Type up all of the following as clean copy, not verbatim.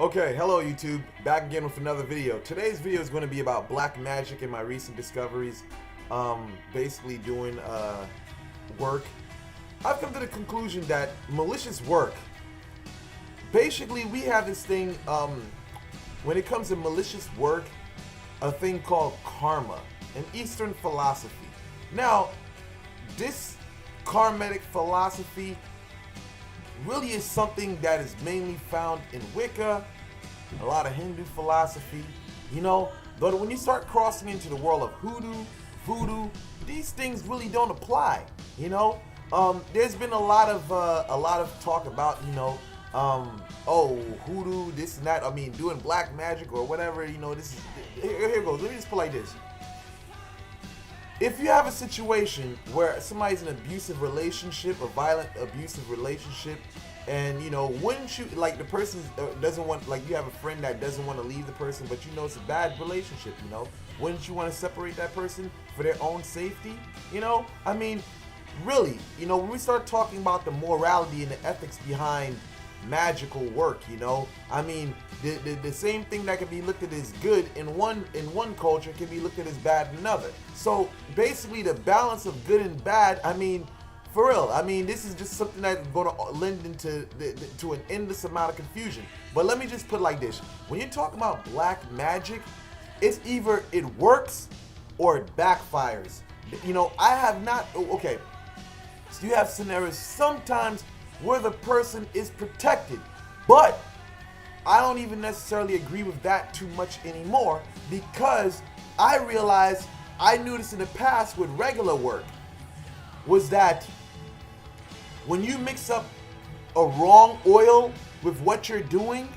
Okay, hello YouTube, back again with another video. Today's video is going to be about black magic and my recent discoveries. Basically doing work. I've come to the conclusion that malicious work, basically we have this thing, when it comes to malicious work, a thing called karma, an Eastern philosophy. Now, this karmatic philosophy really is something that is mainly found in Wicca, a lot of Hindu philosophy, you know. But when you start crossing into the world of hoodoo, voodoo, these things really don't apply, you know. There's been a lot of talk about, you know, oh, hoodoo, this and that. I mean, doing black magic or whatever, you know. This is here goes. Let me just put it like this. If you have a situation where somebody's in an abusive relationship, a violent abusive relationship, and you know, wouldn't you, like, the person doesn't want, like, you have a friend that doesn't want to leave the person, but you know it's a bad relationship, you know, wouldn't you want to separate that person for their own safety? You know, I mean, really, you know, when we start talking about the morality and the ethics behind magical work, you know, I mean, the same thing that can be looked at as good in one culture can be looked at as bad in another. So basically, the balance of good and bad, I mean, for real, I mean, this is just something that's going to lend into to an endless amount of confusion. But let me just put it like this: when you're talking about black magic, it's either it works or it backfires. You know, I have not. Okay, so you have scenarios sometimes where the person is protected, but I don't even necessarily agree with that too much anymore, because I realized, I knew this in the past with regular work, was that when you mix up a wrong oil with what you're doing,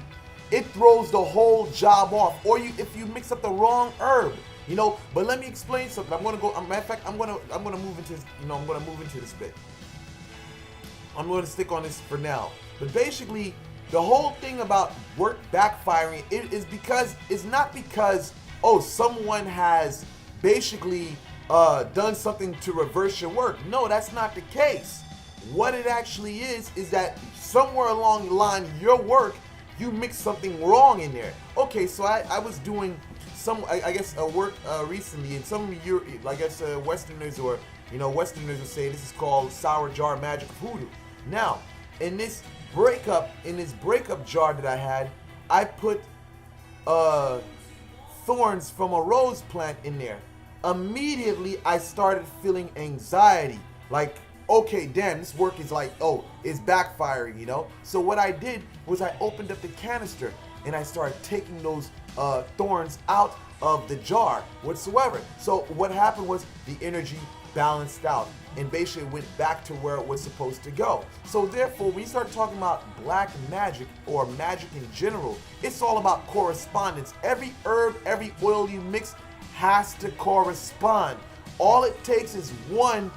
it throws the whole job off. Or if you mix up the wrong herb, you know. But let me explain something. I'm gonna go. Matter of fact, I'm gonna move into, you know, I'm gonna move into this bit. I'm going to stick on this for now. But basically, the whole thing about work backfiring, it's not because, oh, someone has basically done something to reverse your work. No, that's not the case. What it actually is that somewhere along the line, your work, you mix something wrong in there. Okay, so I was doing some, I guess, work recently, and some of your, I guess, Westerners, or, you know, Westerners would say this is called sour jar magic of hoodoo. Now, in this breakup jar that I had, I put thorns from a rose plant in there. Immediately, I started feeling anxiety. Like, okay, damn, this work is like, oh, it's backfiring, you know? So what I did was I opened up the canister and I started taking those thorns out of the jar whatsoever. So what happened was the energy balanced out and basically went back to where it was supposed to go. So therefore, when you start talking about black magic or magic in general, it's all about correspondence. Every herb, every oil you mix has to correspond. All it takes is one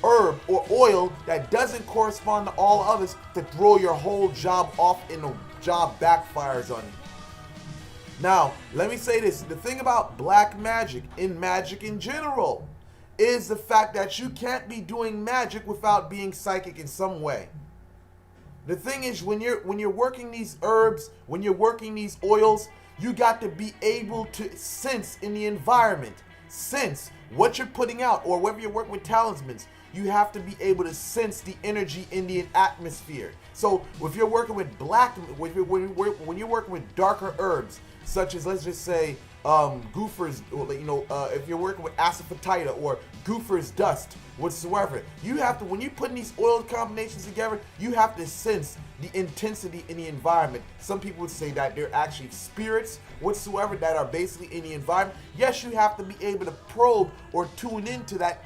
herb or oil that doesn't correspond to all others to throw your whole job off, and the job backfires on you. Now, let me say this. The thing about black magic in general is the fact that you can't be doing magic without being psychic in some way. The thing is, when you're working these herbs, when you're working these oils, you got to be able to sense in the environment, sense what you're putting out, or whether you're working with talismans, you have to be able to sense the energy in the atmosphere. So if you're working with when you're working with darker herbs, such as, let's just say, goopher's, you know, if you're working with asafoetida or goopher's dust whatsoever, you have to, when you put these oil combinations together, you have to sense the intensity in the environment. Some people would say that they're actually spirits whatsoever that are basically in the environment. Yes, you have to be able to probe or tune into that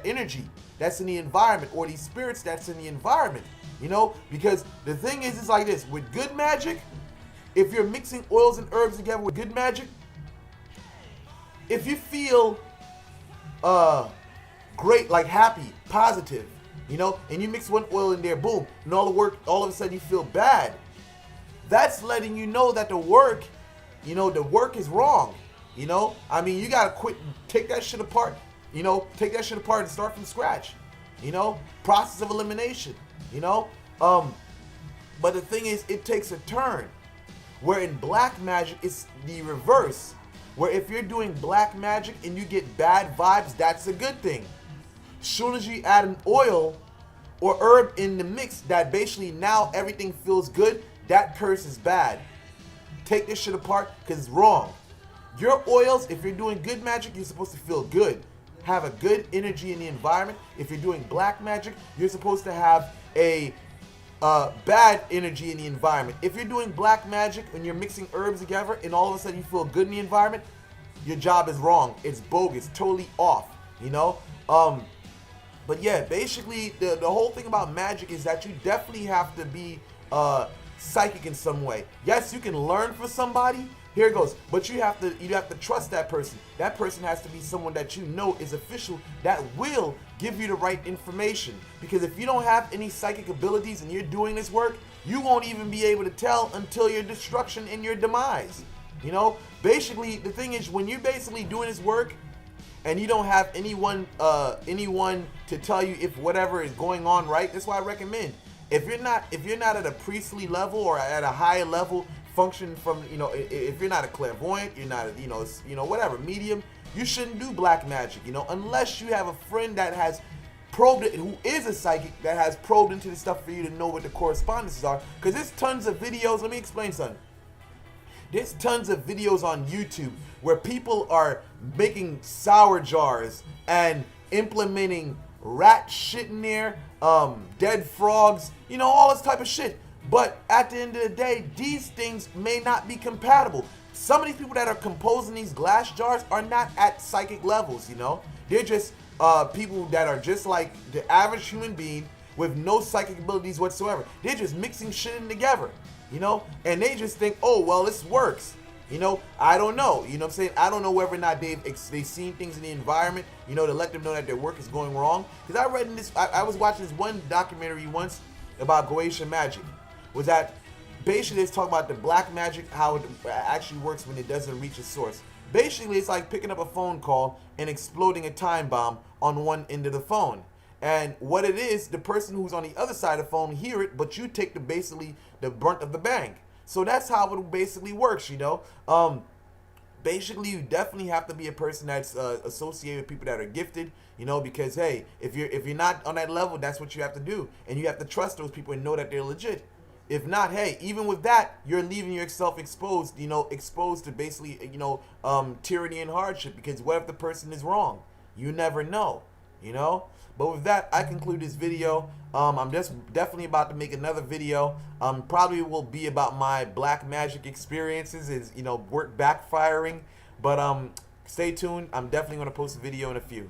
energy that's in the environment, or these spirits that's in the environment, you know, because the thing is, it's like this with good magic. If you're mixing oils and herbs together with good magic, if you feel great, like happy, positive, you know, and you mix one oil in there, boom, and all of a sudden you feel bad, that's letting you know that the work, you know, the work is wrong. You know, I mean, you gotta quit, take that shit apart, you know, take that shit apart and start from scratch. You know, process of elimination, you know. But the thing is, it takes a turn. Where in black magic, it's the reverse. Where if you're doing black magic and you get bad vibes, that's a good thing. Soon as you add an oil or herb in the mix, that basically now everything feels good, that curse is bad. Take this shit apart, because it's wrong. Your oils, if you're doing good magic, you're supposed to feel good. Have a good energy in the environment. If you're doing black magic, you're supposed to have a bad energy in the environment. If you're doing black magic and you're mixing herbs together and all of a sudden you feel good in the environment, your job is wrong. It's bogus, totally off, you know? But yeah, basically the whole thing about magic is that you definitely have to be psychic in some way. Yes, you can learn from somebody. Here it goes. But you have to trust that person. That person has to be someone that you know is official, that will give you the right information. Because if you don't have any psychic abilities and you're doing this work, you won't even be able to tell until your destruction and your demise. You know, basically the thing is, when you're basically doing this work and you don't have anyone to tell you if whatever is going on right, that's why I recommend, if you're not at a priestly level or at a higher level, function from, you know, if you're not a clairvoyant, you're not a, whatever medium, you shouldn't do black magic, you know, unless you have a friend that has probed it, who is a psychic, that has probed into the stuff for you to know what the correspondences are. Because there's tons of videos. Let me explain something. There's tons of videos on YouTube where people are making sour jars and implementing rat shit in there, dead frogs, you know, all this type of shit. But at the end of the day, these things may not be compatible. Some of these people that are composing these glass jars are not at psychic levels, you know. They're just people that are just like the average human being with no psychic abilities whatsoever. They're just mixing shit in together, you know. And they just think, oh, well, this works. You know, I don't know. You know what I'm saying? I don't know whether or not they've seen things in the environment, you know, to let them know that their work is going wrong. Because I read in this, I was watching this one documentary once about Haitian magic. Was that basically it's talking about the black magic, how it actually works when it doesn't reach a source. Basically, it's like picking up a phone call and exploding a time bomb on one end of the phone. And what it is, the person who's on the other side of the phone hear it, but you take basically the brunt of the bang. So that's how it basically works, you know. Basically, you definitely have to be a person that's associated with people that are gifted, you know, because hey, if you're not on that level, that's what you have to do, and you have to trust those people and know that they're legit. If not, hey, even with that, you're leaving yourself exposed, you know, exposed to basically, you know, tyranny and hardship. Because what if the person is wrong? You never know, you know. But with that, I conclude this video. I'm just definitely about to make another video. Probably will be about my black magic experiences, is, you know, work backfiring. But stay tuned. I'm definitely going to post a video in a few.